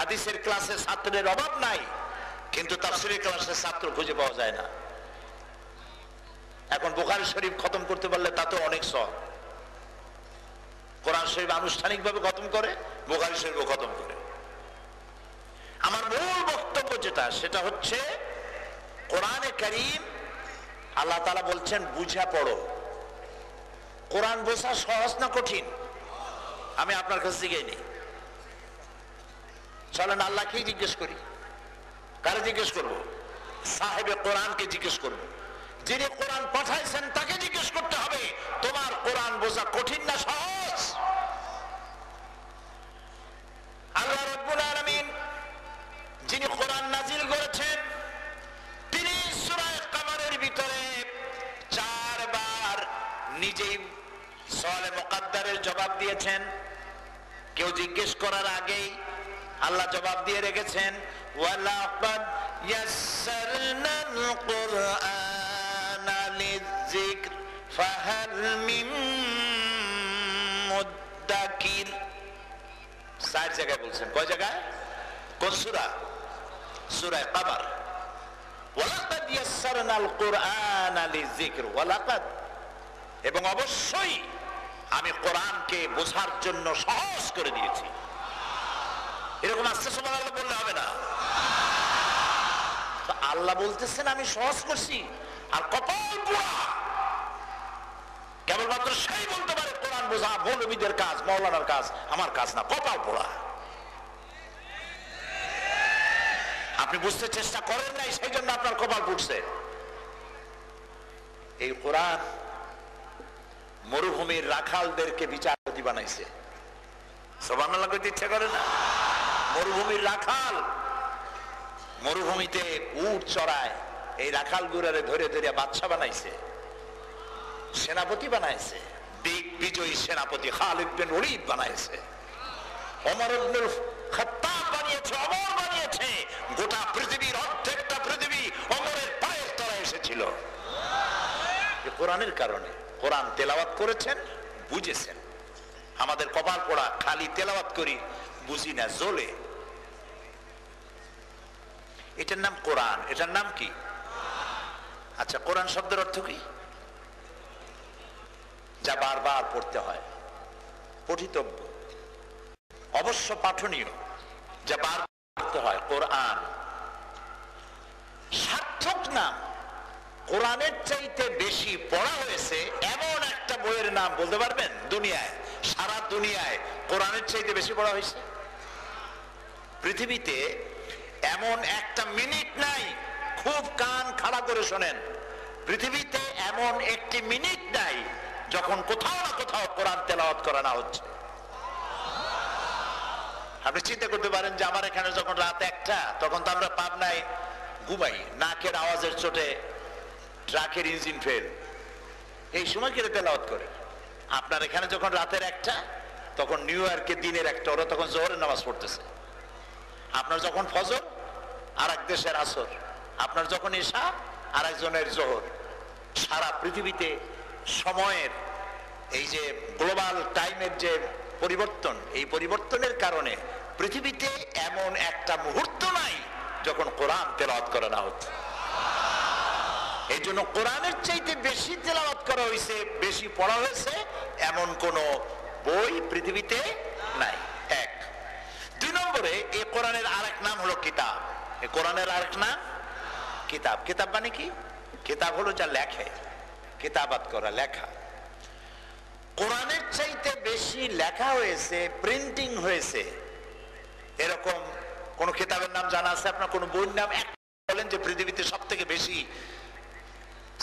হাদিসের ক্লাসে ছাত্রের অভাব নাই, কিন্তু তাফসীরের ক্লাসে ছাত্র খুঁজে পাওয়া যায় না। এখন বুখারী শরীফ খতম করতে পারলে তাতে অনেক সওয়াব। কোরআন শরীফ আনুষ্ঠানিকভাবে খতম করে, বুখারী শরীফও খতম করে। আমার মূল বক্তব্য যেটা, সেটা হচ্ছে কোরআনে কারীম আল্লাহ তাআলা বলছেন বুঝা পড়ো। কোরআন বোঝা সহজ না কঠিন? আমি আপনার কাছে জিজ্ঞেস নেই, চলেন আল্লাহকেই জিজ্ঞেস করি। কারে জিজ্ঞেস করবো? সাহেবে কোরআনকে জিজ্ঞেস করবো। যিনি কোরআন পাঠাইছেন তাকে জিজ্ঞেস করতে হবে, তোমার কোরআন বোঝা কঠিন না সহজ? আল্লাহ রাব্বুল আলামিন যিনি কোরআন নাজিল করেছেন, তিনি সূরা কামারের ভিতরে 4 বার নিজেই সওয়ালে মুকাদ্দারের জবাব দিয়েছেন। কেউ জিজ্ঞেস করার আগেই আল্লাহ জবাব দিয়ে রেখেছেন, ওয়ালাকাদ ইয়াসসারনাল কুরআনা লিযিকর ফাহাল মিন মুদ্দাকির। 4 জায়গায় বলছেন। কয় জায়গায়? কোন সূরা? সূরা কামার। ওয়ালাকাদ ইয়াসসারনাল কুরআনা লিযিকর, ওয়ালাকাদ, এবং অবশ্যই আমি কোরআনকে বোঝার জন্য সহজ করে দিয়েছি। এরকম আস্তে সুবহানাল্লাহ বললে হবে না। আল্লাহ বলতেছেন আমি সহজ করছি, আর কপাল পোড়া কেবলমাত্র সেই বলতে পারে কোরআন বোঝা মৌলবীদের কাজ, মাওলানার কাজ, আমার কাজ না। কপাল পোড়া। আপনি বুঝতে চেষ্টা করেন নাই, সেই জন্য আপনার কপাল পুড়ছে। এই কোরআন মরুভূমির রাখালদেরকে বিচারপতি বানাইছে। সুবহানাল্লাহ কইতে ইচ্ছা করে না? মরুভূমির রাখাল, মরুভূমিতে উট চড়ায়, এই রাখাল গুরারে ধরে ধরে বাদশা বানাইছে, সেনাপতি বানাইছে, বিজয়ী সেনাপতি খালিদ বিন ওলীদ বানাইছে, ওমর ইবনুল খাত্তাব বানিয়েছে, ওমর বানিয়েছে। গোটা পৃথিবীর অর্ধেকটা পৃথিবী ওমরের পায়ের তলায় এসেছিল এই কোরআনের কারণে। কোরআন তেলাওয়াত করেছেন, বুঝেছেন। আমাদের কপাল পোড়া, খালি তেলাওয়াত করি, বুঝি না, জ্বলে। এটার নাম কোরআন। এটার নাম কি? আচ্ছা, কোরআন শব্দের অর্থ কি? যা বারবার পড়তে হয়, পঠিতব্য, অবশ্য পাঠনীয়, যা বারবার পড়তে হয়, কোরআন। সার্থক নাম। কোরআনের চাইতে বেশি পড়া হয়েছে এমন একটা বইয়ের নাম বলতে পারবেন? দুনিয়ায়, সারা দুনিয়ায় কোরআনের চাইতে বেশি পড়া হয়েছে? পৃথিবীতে এমন একটা মিনিট নাই, খুব কান খাড়া করে শোনেন, পৃথিবীতে এমন একটি মিনিট নাই যখন কোথাও না কোথাও কোরআন তেলাওয়াত করা না হচ্ছে। আপনি চিন্তা করতে পারেন যে আমার এখানে যখন রাত 1টা, তখন তো আমরা পাবনায় ঘুমাই, নাকের আওয়াজের চোটে ট্রাকের ইঞ্জিন ফেল, এই সময় কেটে তেলাওয়াত করে। আপনার এখানে যখন রাতের 1টা, তখন নিউ ইয়র্কে দিনের 1টা, ওরা তখন জোহরের নামাজ পড়তেছে। আপনার যখন ফজর, আর এক দেশের আসর। আপনার যখন ঈশা, আর একজনের জোহর। সারা পৃথিবীতে সময়ের এই যে গ্লোবাল টাইমের যে পরিবর্তন, এই পরিবর্তনের কারণে পৃথিবীতে এমন একটা মুহূর্ত নাই যখন কোরআন তেলাওয়াত করা না হচ্ছে। এই জন্য কোরআনের চাইতে বেশি তেলাওয়াত করা হয়েছে, বেশি পড়া হয়েছে এমন কোন বই পৃথিবীতে নাই। 1। 2 নম্বরে, এই কোরআনের আরেক নাম হলো কিতাব। এই কোরআনের আরেক নাম কিতাব। কিতাব মানে কি? কিতাব হলো যা লেখে, কিতাবাত করা, লেখা। কোরআনের চাইতে বেশি লেখা হয়েছে, প্রিন্টিং হয়েছে, এরকম কোন কিতাবের নাম জানা আছে আপনার? কোন বইয়ের নাম বলেন যে পৃথিবীতে সব থেকে বেশি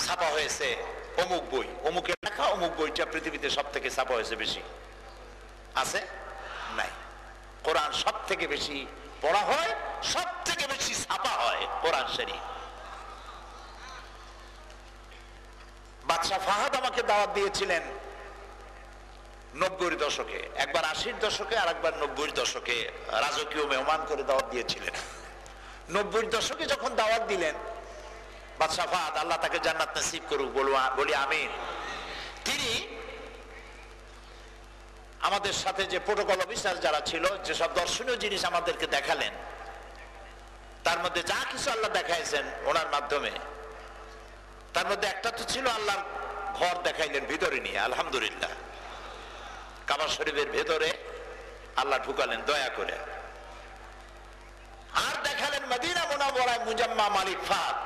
ছাপা হয়েছে অমুক বই, অমুকের লেখা অমুক বইটা পৃথিবীতে সব থেকে ছাপা হয়েছে বেশি? আছে? নাই। কোরআন সব থেকে বেশি পড়া হয়, সব থেকে বেশি ছাপা হয় কোরআন শরীফ। বাদশাহ ফাহাদ আমাকে দাওয়াত দিয়েছিলেন 90-এর দশকে, একবার 80-এর দশকে, আর একবার 90-এর দশকে রাজকীয় মেহমান করে দাওয়াত দিয়েছিলেন। 90-এর দশকে যখন দাওয়াত দিলেন বাদশাহ ফাহাদ, আল্লাহ তাকে জান্নাত নসিব করুক, বলি আমিন, তিনি আমাদের সাথে যে প্রোটোকল অফিসার যারা ছিল, যেসব দর্শনীয় জিনিস আমাদেরকে দেখালেন, তার মধ্যে যা কিছু আল্লাহ দেখাইছেন ওনার মাধ্যমে, তার মধ্যে একটা তো ছিল আল্লাহর ঘর দেখাইলেন ভিতরে নিয়ে, আলহামদুলিল্লাহ। কাবা শরীফের ভেতরে আল্লাহ ঢুকালেন দয়া করে। আর দেখালেন মদিনা মুনাওয়ারায় মুজাম্মা মালিক Fahad,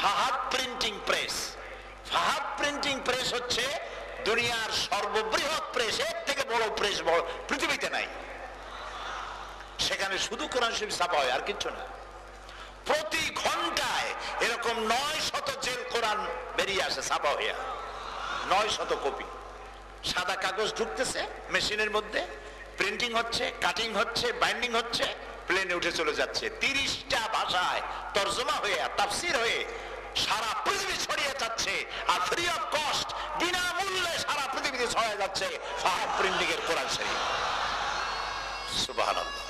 Fahad printing press. Fahad printing press হচ্ছে দুনিয়ার সর্ববৃহৎ প্রেস, এর থেকে বড় প্রেস পৃথিবীতে নাই। সেখানে শুধু কোরআন শরীফ ছাপা হয়, আর কিচ্ছু না। প্রতি ঘন্টায় এরকম 900 জেল কোরআন বেরিয়ে আসে ছাপা হইয়া, 900 কপি। সাদা কাগজ ঢুকতেছে মেশিনের মধ্যে, প্রিন্টিং হচ্ছে, কাটিং হচ্ছে, বাইন্ডিং হচ্ছে, প্লেনে উঠে চলে যাচ্ছে। 30টা ভাষায় তরজমা হয়ে তাফসীর হয়ে সারা পৃথিবী ছড়িয়ে যাচ্ছে। আর ফ্রি অফ কস্ট, বিনামূল্যে সারা পৃথিবীতে ছড়িয়ে যাচ্ছে ফাহাদ প্রিন্টিং এর কোরআন শরীফ। সুবহানাল্লাহ।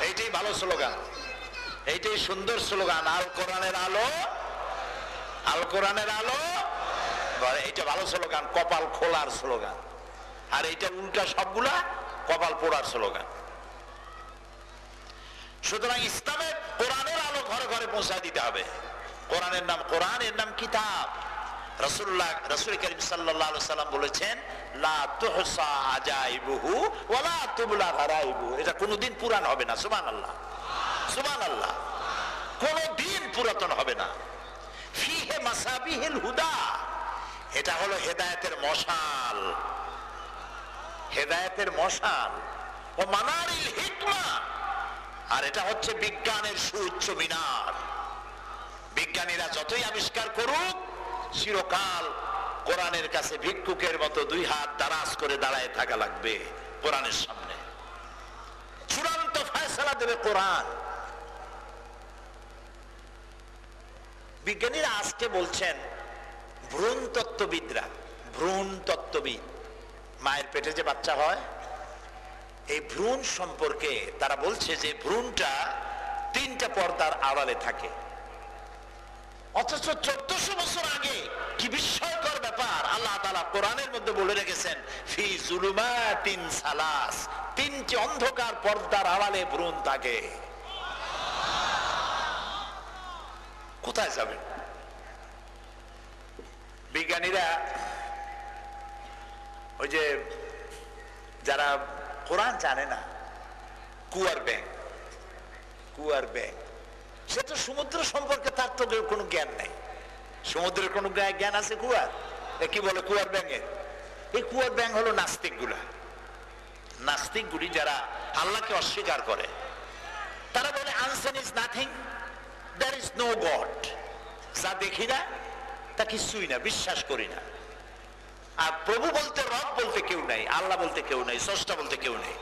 এইটাই ভালো স্লোগান, এইটাই সুন্দর স্লোগান, আল কোরআনের আলো, আল কোরআনের আলো। এইটা ভালো স্লোগান, কপাল খোলার স্লোগান। আর এইটা উল্টা সবগুলা কপাল পোড়ার স্লোগান। সুতরাং ইসলামের কোরআনের আলো ঘরে ঘরে পৌঁছায় দিতে হবে। কোরআনের নাম কোরআন, এর নাম কিতাব। রাসূল কারীম সাল্লাল্লাহু আলাইহি সাল্লাম বলেছেন, লা তুহসা আজাইবুহু ওয়া লা তুবলা গারাইবু। এটা কোনোদিন পুরান হবে না। সুবহানাল্লাহ, সুবহানাল্লাহ। কোনোদিন পুরাতন হবে না। ফিহে মাসাবিহিল হুদা, এটা হলো হেদায়েতের মশাল, হেদায়েতের মশাল। ও মানারিল হিকমা, আর এটা হচ্ছে বিজ্ঞানের সুউচ্চ মিনার। বিজ্ঞানীরা যতই আবিষ্কার করুক, চিরকাল কোরআনের কাছে ভিক্ষুকের মতো 2 হাত দারাজ করে দাঁড়ায় থাকা লাগবে কোরআনের সামনে। চূড়ান্ত ফয়সালা দেবে কোরআন। বিজ্ঞানীরা আজকে বলছেন, ভ্রূণ তত্ত্ববিদরা, ভ্রূণ তত্ত্ববিদ, মায়ের পেটে যে বাচ্চা হয়, এই ভ্রূণ সম্পর্কে তারা বলছে যে ভ্রূণটা 3টা পর্দার আড়ালে থাকে। অথচ 1400 বছর আগে, কি বিস্ময়কর ব্যাপার, আল্লাহ তাআলা কোরআনের মধ্যে বলে রেখেছেন, ফি যুলুমাতিন সালাস, 3টি অন্ধকার পর্দার আড়ালে ভ্রূণ থাকে। কোথায় যাবেন? বিজ্ঞানীরা ওই যে যারা কোরআন জানে না, কুয়ার ব্যাং, কুয়ার ব্যাং, সে তো সমুদ্র সম্পর্কে তার তো কোনো জ্ঞান নেই। সমুদ্রের কোনো জ্ঞান আছে কুয়ার? কি বলে কুয়ার ব্যাঙের? এই কুয়ার ব্যাং হলো নাস্তিক গুলা, নাস্তিকগুলি যারা আল্লাহকে অস্বীকার করে। তারা বলে আনসান is nothing, there is no God. যা দেখি না তা কিছুই না, বিশ্বাস করি না। আর প্রভু বলতে, রব বলতে কেউ নাই, আল্লাহ বলতে কেউ নাই, স্রষ্টা বলতে কেউ নেই।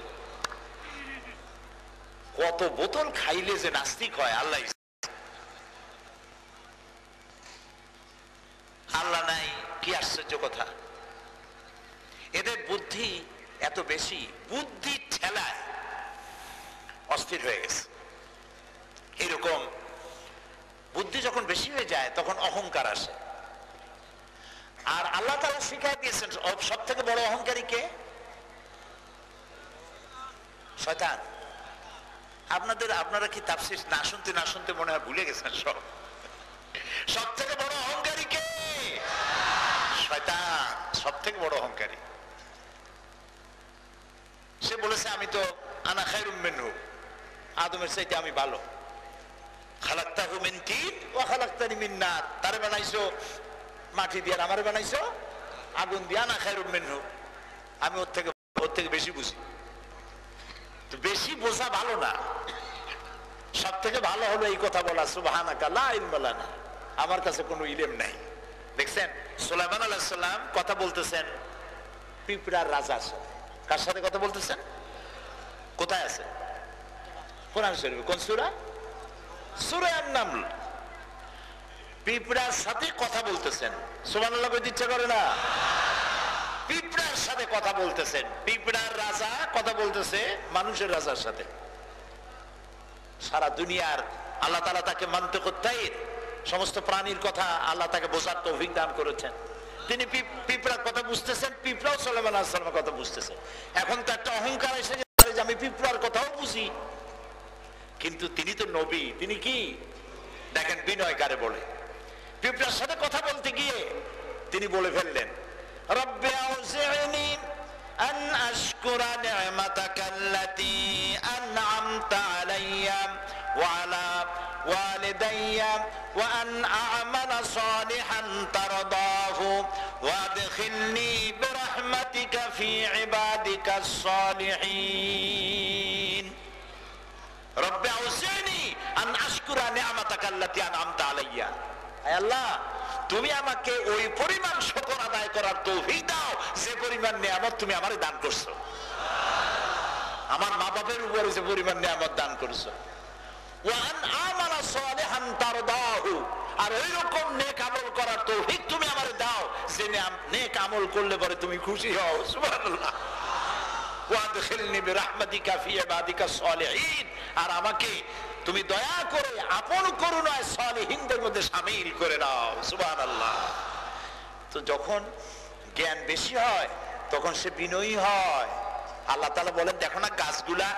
কত বোতল খাইলে যে নাস্তিক হয় আল্লাহ, আল্লাহ নাই, কি আশ্চর্য কথা। এদের বুদ্ধি এত বেশি, বুদ্ধি ঠেলায় অস্থির হয়ে গেছে। এরকম বুদ্ধি যখন বেশি হয়ে যায় তখন অহংকার আসে। আর আল্লাহ তাআলা শিখাই দিয়েছেন সব থেকে বড় অহংকারী কে? শয়তান। আপনারা কি তাফসীর না শুনতে মনে হয় ভুলে গেছেন সব থেকে বড় অহংকারী কে? শয়তান সব থেকে বড় অহংকারী। সে বলেছে, আমি তো আনা খায়রুম মিনহু, আদমের চাইতে আমি ভালো। খালাকতাহু মিন তিন ওয়া খালাকতানি মিন নার, তারে বানাইছো মাটি দিয়ে, আর আমারে বানাইছো আগুন দিয়ে। আনা খায়রুম মিনহু, আমি ওর থেকে বেশি বুঝি। তো বেশি বোঝা ভালো না, সব থেকে ভালো হলো এই কথা বলা, সুবহানাকা লা ইলমা লানা, আমার কাছে কোনো ইলম নাই। দেখছেন সুলাইমান আলাইহিস সালাম কথা বলতেছেন পিঁপড়ার রাজার সাথে। কার সাথে কথা বলতেছেন? কোথায় আছে? কোরআন শরীফে। কোন সূরা? সূরা আন-নামল। পিঁপড়ার সাথে কথা বলতেছেন। সুবহানাল্লাহ কইতে ইচ্ছা করে না? পিঁপড়ার সাথে কথা বলতেছেন। পিঁপড়ার রাজা কথা বলতেছে মানুষের রাজার সাথে। সারা দুনিয়ার আল্লাহ তাআলা তাকে মানতিক তাইর, সমস্ত প্রাণীর কথা আল্লাহ তাকে বোঝার তৌফিক দান করেছেন। তিনি পিঁপড়ার কথা বুঝতেছেন, পিঁপড়াও সুলাইমান আলাইহিস সালামের কথা বুঝতেছেন। এখন তো একটা অহংকার এসে যে আমি পিঁপড়ার কথাও বুঝি, কিন্তু তিনি তো নবী। তিনি কি দেখেন বিনয় কারে বলে, পিঁপড়ার সাথে কথা বলতে গিয়ে তিনি বলে ফেললেন, রব্বি আউজি'নি আন আশকুরা নি'মাতাকাল্লাতী আন'আমতা আলাইয়া ওয়া আলা ওয়ালিদাইয়া ওয়া আন আ'মালা সালিহান তারদাহু ওয়া আদখিলনি বিরহমাতিকা ফি ইবাদিকাস সালিহিন। রব্বি আউজি'নি আন আশকুরা নি'মাতাকাল্লাতী আন'আমতা আলাইয়া, হে আল্লাহ তুমি আমাকে ওই পরিমাণ শুকর আদায় করার তৌফিক দাও যে পরিমাণ নিয়ামত তুমি আমারে দান করছো, আমার মা বাপের উপরে যে পরিমাণ নিয়ামত দান করছো। ওয়া আন আমালা সালিহান তারদাহু, আর ওই রকম নেক আমল করার তৌফিক তুমি আমারে দাও যে নেক আমল করলে পরে তুমি খুশি হও। সুবহানাল্লাহ। ওয়া আদখিলনি বিরহমাতিকা ফি ইবাদিকাস সালিহিন, আর আমাকে তুমি দয়া করে আপন করুণায় সালিহিনদের মধ্যে শামিল করে নাও। সুবহানাল্লাহ। তো যখন জ্ঞান বেশি হয় তখন সে বিনয়ী হয়। আল্লাহ তাআলা বলেন, দেখো না গাছগুলা,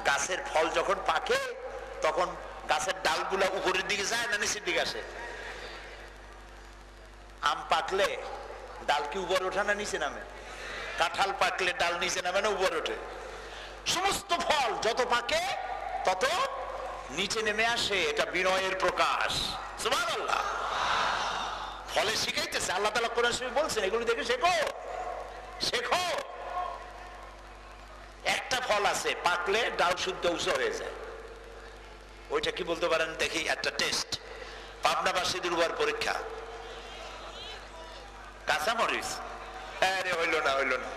গাছের ফল যখন পাকে তখন গাছের ডালগুলা উপরের দিকে যায় না নিচের দিকে আসে? আম পাকলে ডাল কি উপরে ওঠে না নিচে নামে? কাঁঠাল পাকলে ডাল নিচে নামে না উপরে ওঠে? সমস্ত ফল যত পাকে তত নিচে নেমে আসে। এটা বিনয়ের প্রকাশ। সুবহানাল্লাহ। ফলে শিখাইতেছে আল্লাহ তাআলা কোরআন শরীফে বলছেন, এগুলো দেখে শেখো, শেখো। একটা ফল আছে পাকলে ডাল শুদ্ধ উঁচু হয়ে যায়, ওইটা কি বলতে পারেন দেখি? একটা টেস্ট, পাবনাবাসীদের উপর পরীক্ষা। কাঁচামরিচ? আরে হইল না, হইল না।